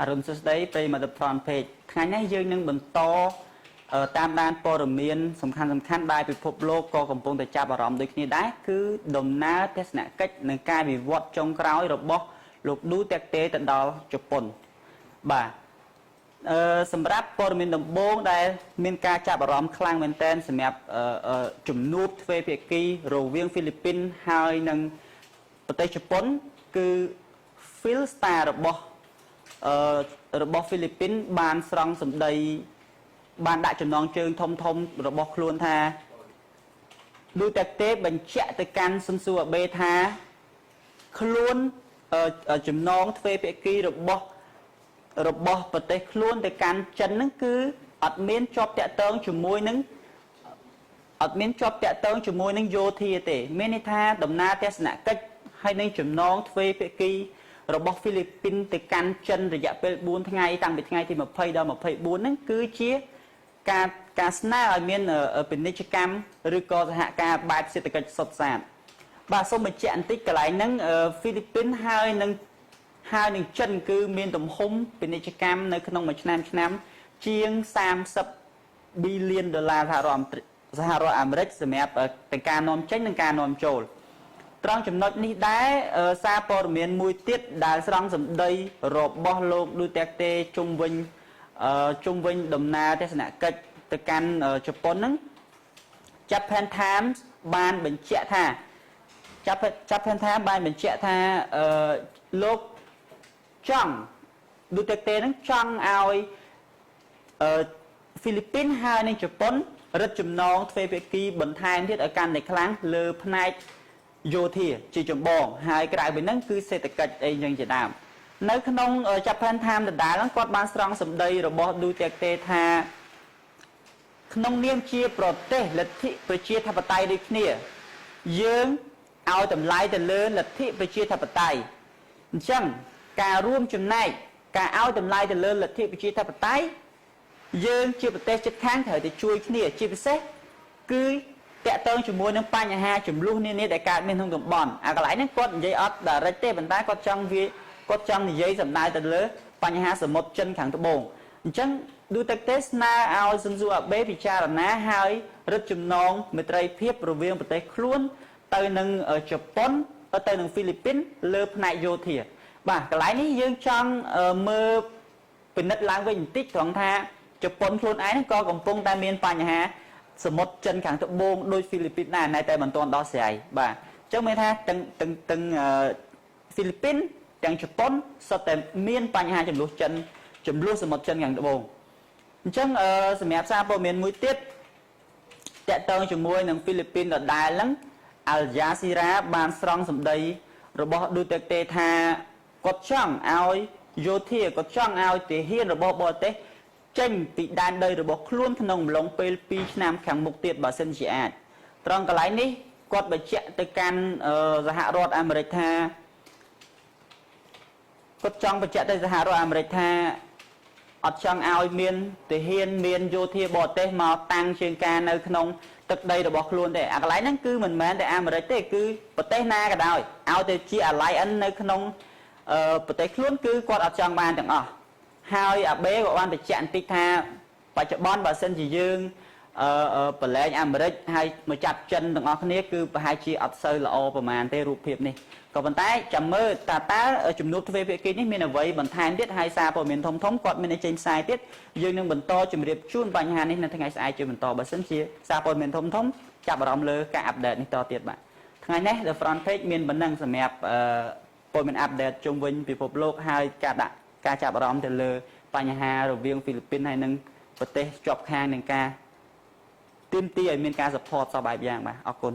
อรุณสุดได้ไปมาดูฟรอนเพจថ្ងៃនេះយើងនឹងបន្តតាមដានព័ត៌មានសំខាន់ដែលពិភពលោកក៏កំពុងតែចាប់អារម្មណ៍ដូចគ្នាដែរគឺដំណើរទស្សនកិច្ចនិងការវិវត្តចុងក្រោយរបស់លោកឌូតេកតេទៅដល់ជប៉ុនបាទសម្រាប់ព័ត៌មានដំបូងដែលមានការចាប់អារម្មណ៍ខ្លាំងមែនទែនសម្រាប់ជំនួបទ្វេភាគីរវាងហ្វីលីពីនហើយនិងប្រទេសជប៉ុនគឺ Phil Star របស់ហ្វីលីពីនបានស្រង់សម្ដីបានដាក់ចំណងជើងធំរបស់ខ្លួនថាឌូតេកតេបញ្ជាក់ទៅកាន់ស៊ុនស៊ូអាបេថាខ្លួនចំណងទ្វេភាគីរបស់ប្រទេសខ្លួនទៅកាន់ចិនហ្នឹងគឺអត់មានជាប់តាក់ទងជាមួយនឹងយោធាទេមានន័យថាដំណើរទស្សនកិច្ចហើយនឹងចំណងទ្វេភាគីរបស់ហ្វីលីពីនទៅកាន់ចិនរយៈពេល4ថ្ងៃតាំងពីថ្ងៃទី20ដល់24ហ្នឹងគឺជាការស្នើឲ្យមានពាណិជ្ជកម្មឬក៏សហការបែបសេដ្ឋកិច្ចសុទ្ធសាធបាទសូមបញ្ជាក់បន្តិចកន្លែងហ្នឹងហ្វីលីពីនហើយនឹងចិនគឺមានទំហំពាណិជ្ជកម្មនៅក្នុងមួយឆ្នាំជាង30 billion ដុល្លារសហរដ្ឋអាមេរិកសម្រាប់ទាំងការនាំចេញនិងការនាំចូលត្រង់ចំណុចនេះដែរសារព័ត៌មានមួយទៀតដែលស្រង់សម្ដីរបស់លោកឌូតេកតេជុំវិញដំណើរទស្សនកិច្ចទៅកាន់ជប៉ុនហ្នឹង Japan Times បានបញ្ជាក់ថាលោកចង់ឌូតេកតេហ្នឹងចង់ឲ្យហ្វីលីពីនហើយនិងជប៉ុនរឹតចំណងទ្វេភាគីបន្ថែមទៀតឲ្យកាន់តែខ្លាំងលើផ្នែកយោធាជាចម្បងហើយក្រៅពីហ្នឹងគឺសេដ្ឋកិច្ចអីយ៉ាងជាដើមនៅក្នុង Japan Times ដដែលហ្នឹងគាត់បានស្រង់សម្ដីរបស់ឌូតេកតេថាក្នុងនាមជាប្រទេសលទ្ធិប្រជាធិបតេយ្យដូចគ្នាយើងឲ្យតម្លៃទៅលើលទ្ធិប្រជាធិបតេយ្យអញ្ចឹងការរួមចំណែកការឲ្យតម្លៃទៅលើលទ្ធិប្រជាធិបតេយ្យយើងជាប្រទេសជិតខាងត្រូវតែជួយគ្នាជាពិសេសគឺតាក់ទងជាមួយនឹងបញ្ហាចំនួននានាដែលកើតមានក្នុងតំបន់អាកន្លែងហ្នឹងគាត់និយាយអត់ដល់រិចទេប៉ុន្តែគាត់ចង់និយាយសម្ដៅទៅលើបញ្ហាសមុទ្រចិនខាងត្បូងអញ្ចឹងឌូតេកតេស្នើឲ្យស៊ុនស៊ូអាបេពិចារណាហើយរឹតចំណងមេត្រីភាពរវាងប្រទេសខ្លួនទៅនឹងជប៉ុនទៅនឹងហ្វីលីពីនលើផ្នែកយោធាបាទកន្លែងនេះយើងចង់មើលពិនិត្យឡើងវិញបន្តិចត្រង់ថាជប៉ុនខ្លួនឯងក៏កំពុងតែមានបញ្ហាសមុទ្រចិនខាងត្បូងដោយហ្វីលីពីនដែរតែមិនទាន់ដោះស្រាយបាទអញ្ចឹងមានថាទាំងហ្វីលីពីនទាំងជប៉ុនសុទ្ធតែមានបញ្ហាចំនួនសមុទ្រចិនខាងត្បូងអញ្ចឹងសម្រាប់សារព័ត៌មានមួយទៀតតាក់ទងជាមួយនឹងហ្វីលីពីនដដែលហ្នឹង Al Jazeera បានស្រង់សម្ដីរបស់ឌូតេកតេថាគាត់ចង់ឲ្យយោធាគាត់ចង់ឲ្យទាហានរបស់បរទេសចេញពីដែនដីរបស់ខ្លួនក្នុងអំឡុងពេល2ឆ្នាំខាងមុខទៀតបើសិនជាអាចត្រង់កន្លែងនេះគាត់បញ្ជាក់ទៅកាន់សហរដ្ឋអាមេរិកថាគាត់ចង់បញ្ជាក់ទៅសហរដ្ឋអាមេរិកថាអត់ចង់ឲ្យមានទាហានមានយោធាបរទេសមកតាំងជើងការនៅក្នុងទឹកដីរបស់ខ្លួនទេអាកន្លែងហ្នឹងគឺមិនមែនតែអាមេរិកទេគឺប្រទេសណាក៏ដោយឲ្យទៅជា alliance នៅក្នុងប្រទេសខ្លួនគឺគាត់អត់ចង់បានទាំងអស់ហើយអាបេក៏បានបញ្ជាក់បន្តិចថាបច្ចុប្បន្នបើសិនជាយើងប្រឡែងអាមេរិកហើយមកចាប់ចិនទាំងអស់គ្នាគឺប្រហែលជាអត់សូវល្អប្រហែលទេរូបភាពនេះក៏ប៉ុន្តែចាំមើលតើជំនួបទ្វេភាគីនេះមានអ្វីបន្ថែមទៀតហើយសារព័ត៌មានធំគាត់មានចេញផ្សាយទៀតយើងនឹងបន្តជម្រាបជូនបញ្ហានេះនៅថ្ងៃស្អែកជាបន្តបើសិនជាសារព័ត៌មានធំចាប់អារម្មណ៍លើការអាប់ដេតនេះតទៀតបាទថ្ងៃនេះ The Front Page មានប៉ុណ្ណឹងសម្រាប់ព័ត៌មានអាប់ដេតជុំវិញពិភពលោកហើយការចាប់អារម្មណ៍ទៅលើបញ្ហារវាងហ្វីលីពីនហើយនិងប្រទេសជាប់ខាងនឹងការទាមទារឲ្យមានការ support សពបែបយ៉ាងបាទអរគុណ